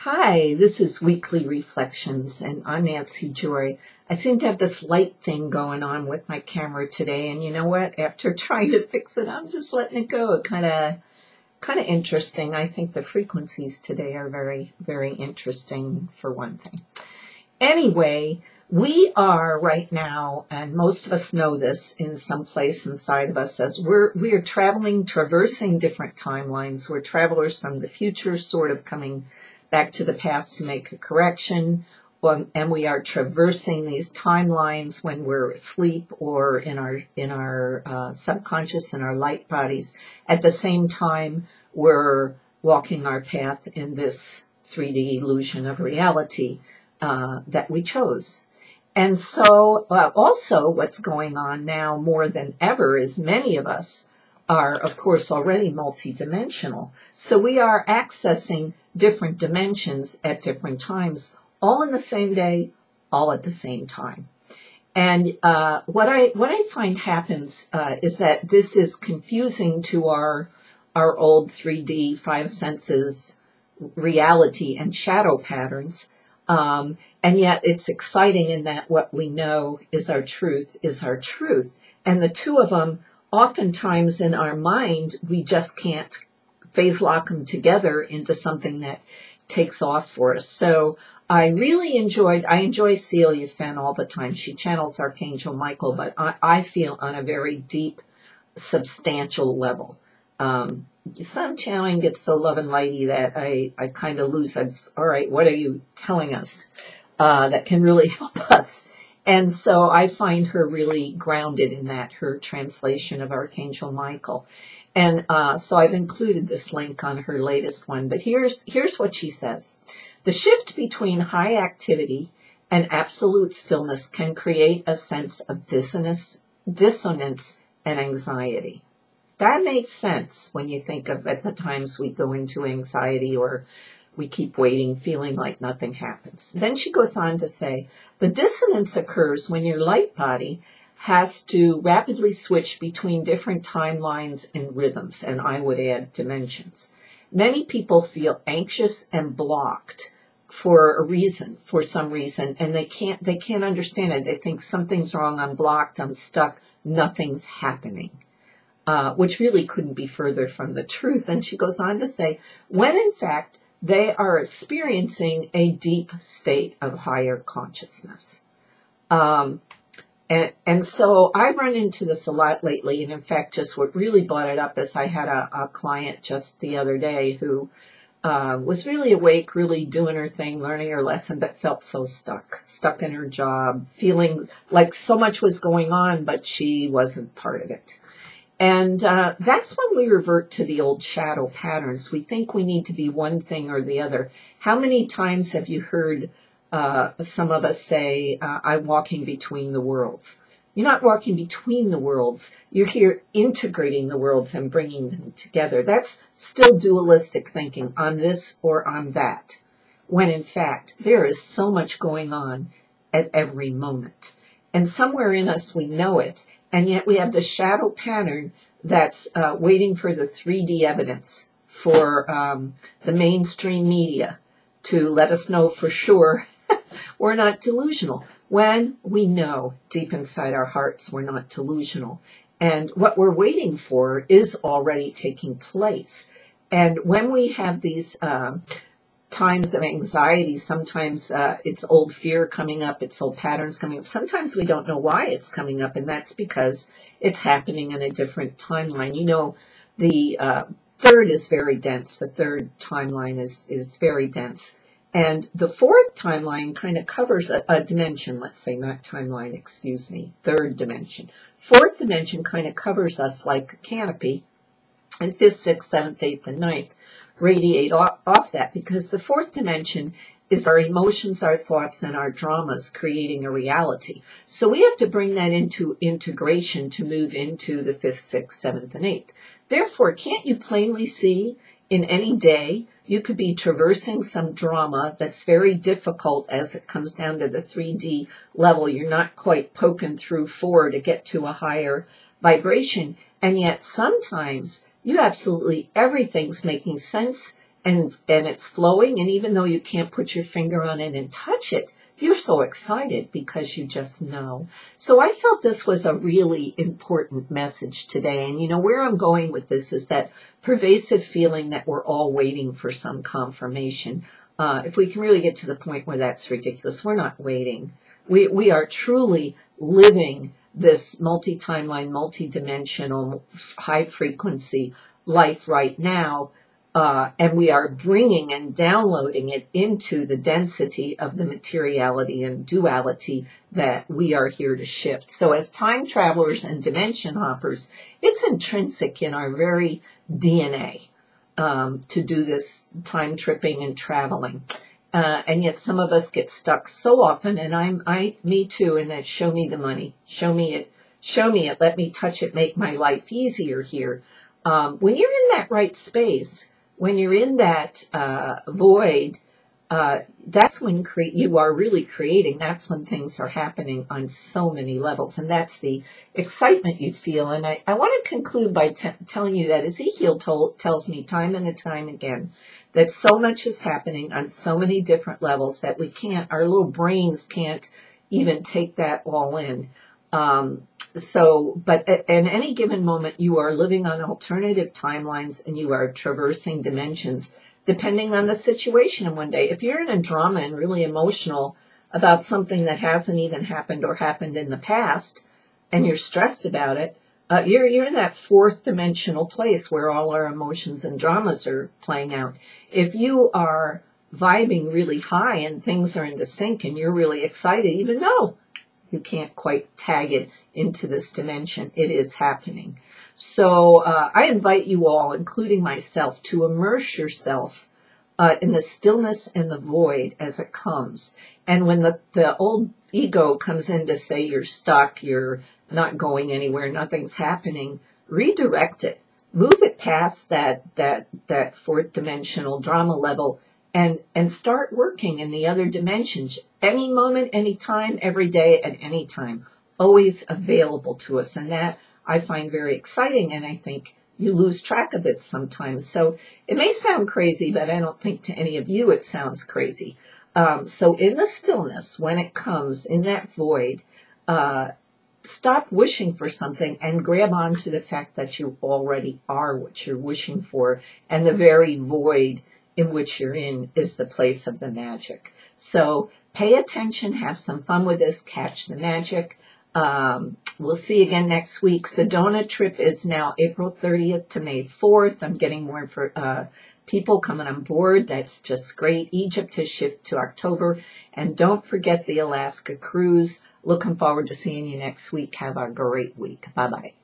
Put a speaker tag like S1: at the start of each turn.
S1: Hi, this is Weekly Reflections, and I'm Nancy Joy. I seem to have this light thing going on with my camera today, and you know what? After trying to fix it, I'm just letting it go. Kind of interesting. I think the frequencies today are very, very interesting for one thing. Anyway, we are right now, and most of us know this in some place inside of us, as we are traversing different timelines. We're travelers from the future, sort of coming back to the past to make a correction, and we are traversing these timelines when we're asleep or in our subconscious, in our light bodies. At the same time, we're walking our path in this 3D illusion of reality that we chose. And so also what's going on now more than ever is many of us are, of course, already multidimensional. So we are accessing different dimensions at different times, all in the same day, all at the same time. And what I find happens is that this is confusing to our old 3D, five senses reality and shadow patterns. And yet it's exciting in that what we know is our truth is our truth. And the two of them, oftentimes in our mind, we just can't phase lock them together into something that takes off for us. So I enjoy Celia Fenn all the time. She channels Archangel Michael, but I feel on a very deep, substantial level. Some channeling gets so love and lighty that I kind of lose. All right, what are you telling us that can really help us? And so I find her really grounded in that, her translation of Archangel Michael. And so I've included this link on her latest one. But here's what she says. The shift between high activity and absolute stillness can create a sense of dissonance and anxiety. That makes sense when you think of at the times we go into anxiety or we keep waiting, feeling like nothing happens. Then she goes on to say, the dissonance occurs when your light body has to rapidly switch between different timelines and rhythms, and I would add dimensions. Many people feel anxious and blocked for some reason, and they can't understand it. They think something's wrong, I'm blocked, I'm stuck, nothing's happening. Which really couldn't be further from the truth. And she goes on to say, when in fact they are experiencing a deep state of higher consciousness. And so I've run into this a lot lately. And in fact, just what really brought it up is I had a client just the other day who was really awake, really doing her thing, learning her lesson, but felt so stuck in her job, feeling like so much was going on, but she wasn't part of it. And that's when we revert to the old shadow patterns. We think we need to be one thing or the other. How many times have you heard some of us say, I'm walking between the worlds? You're not walking between the worlds. You're here integrating the worlds and bringing them together. That's still dualistic thinking, on this or on that, when in fact there is so much going on at every moment. And somewhere in us we know it. And yet we have the shadow pattern that's waiting for the 3D evidence, for the mainstream media to let us know for sure we're not delusional, when we know deep inside our hearts we're not delusional. And what we're waiting for is already taking place. And when we have these times of anxiety, sometimes it's old fear coming up, it's old patterns coming up. Sometimes we don't know why it's coming up, and that's because it's happening in a different timeline. You know, the third is very dense. The third timeline is very dense. And the fourth timeline kind of covers a dimension, let's say, not timeline, excuse me, third dimension. Fourth dimension kind of covers us like a canopy, and fifth, sixth, seventh, eighth, and ninth radiate off that, because the fourth dimension is our emotions, our thoughts, and our dramas creating a reality. So we have to bring that into integration to move into the fifth, sixth, seventh, and eighth. Therefore, can't you plainly see in any day you could be traversing some drama that's very difficult as it comes down to the 3D level. You're not quite poking through 4 to get to a higher vibration, and yet sometimes you absolutely everything's making sense and it's flowing. And even though you can't put your finger on it and touch it, you're so excited because you just know. So I felt this was a really important message today. And where I'm going with this is that pervasive feeling that we're all waiting for some confirmation. If we can really get to the point where that's ridiculous, we're not waiting. We are truly living this multi-timeline, multi-dimensional, high-frequency life right now. And we are bringing and downloading it into the density of the materiality and duality that we are here to shift. So as time travelers and dimension hoppers, it's intrinsic in our very DNA to do this time tripping and traveling. And yet some of us get stuck so often, and me too, in that show me the money, show me it, let me touch it, make my life easier here. When you're in that right space, when you're in that void, that's when you are really creating. That's when things are happening on so many levels. And that's the excitement you feel. And I want to conclude by telling you that Ezekiel tells me time and time again that so much is happening on so many different levels that our little brains can't even take that all in. But at any given moment, you are living on alternative timelines and you are traversing dimensions depending on the situation in one day. If you're in a drama and really emotional about something that hasn't even happened or happened in the past and you're stressed about it, you're in that fourth dimensional place where all our emotions and dramas are playing out. If you are vibing really high and things are into sync and you're really excited, even though you can't quite tag it into this dimension, it is happening. So I invite you all, including myself, to immerse yourself in the stillness and the void as it comes. And when the old ego comes in to say you're stuck, you're not going anywhere, nothing's happening, redirect it. Move it past that fourth dimensional drama level and start working in the other dimensions. Any moment, any time, every day, at any time. Always available to us. And that I find very exciting, and I think you lose track of it sometimes. So it may sound crazy, but I don't think to any of you it sounds crazy. So in the stillness, when it comes, in that void, stop wishing for something and grab on to the fact that you already are what you're wishing for, and the very void in which you're in is the place of the magic. So pay attention, have some fun with this, catch the magic. We'll see you again next week. Sedona trip is now April 30th to May 4th. I'm getting more people coming on board. That's just great. Egypt has shifted to October. And don't forget the Alaska cruise. Looking forward to seeing you next week. Have a great week. Bye-bye.